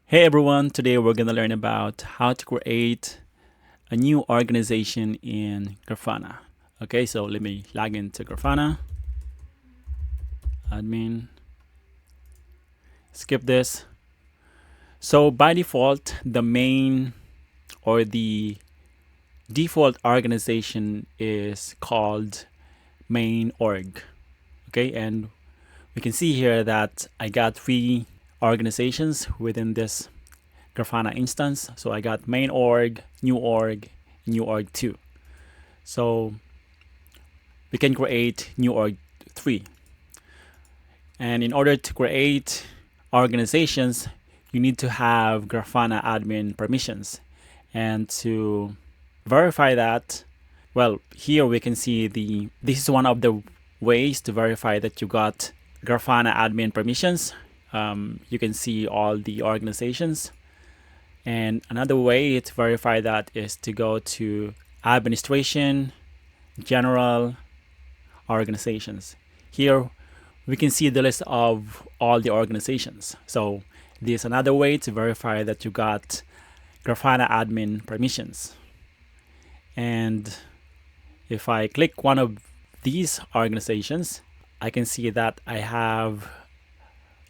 Hey everyone, today we're going to learn about how to create a new organization in Grafana. Okay, so let me log into Grafana, admin, skip this. So by default, the main or the default organization is called main org. Okay, and we can see here that I got 3 organizations within this Grafana instance. So I got main org, new org 2. So we can create new org 3. And in order to create organizations, you need to have Grafana admin permissions. And to verify that, well, here we can see this is one of the ways to verify that you got Grafana admin permissions. You can see all the organizations. And another way to verify that is to go to administration, general, organizations. Here we can see the list of all the organizations. So this is another way to verify that you got Grafana admin permissions. And if I click one of these organizations, I can see that I have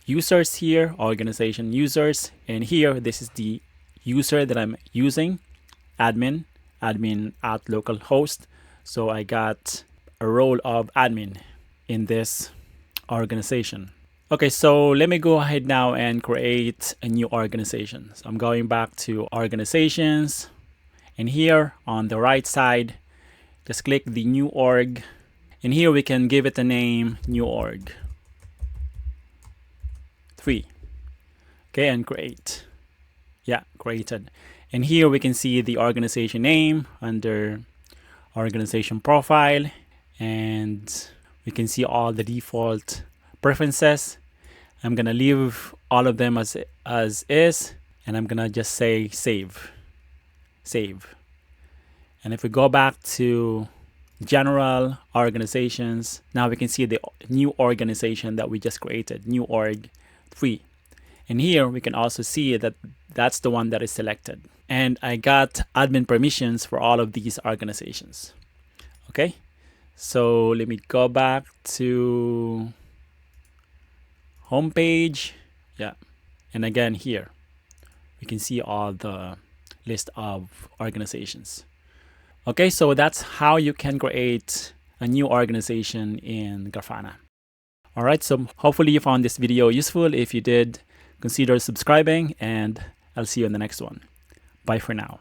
users here, organization users, and here this is the user that I'm using, admin at localhost. So I got a role of admin in this organization. Okay, so let me go ahead now and create a new organization. So I'm going back to organizations, and here on the right side, just click the new org, and here we can give it a name, new org 3. Okay, and create. Yeah, created. And here we can see the organization name under organization profile, and we can see all the default preferences. I'm gonna leave all of them as is, and I'm gonna just say save. And if we go back to general organizations, now we can see the new organization that we just created, new org 3. And here we can also see that that's the one that is selected. And I got admin permissions for all of these organizations. Okay, so let me go back to homepage. Yeah, and again here we can see all the list of organizations. Okay, so that's how you can create a new organization in Grafana. All right, so hopefully you found this video useful. If you did, consider subscribing, and I'll see you in the next one. Bye for now.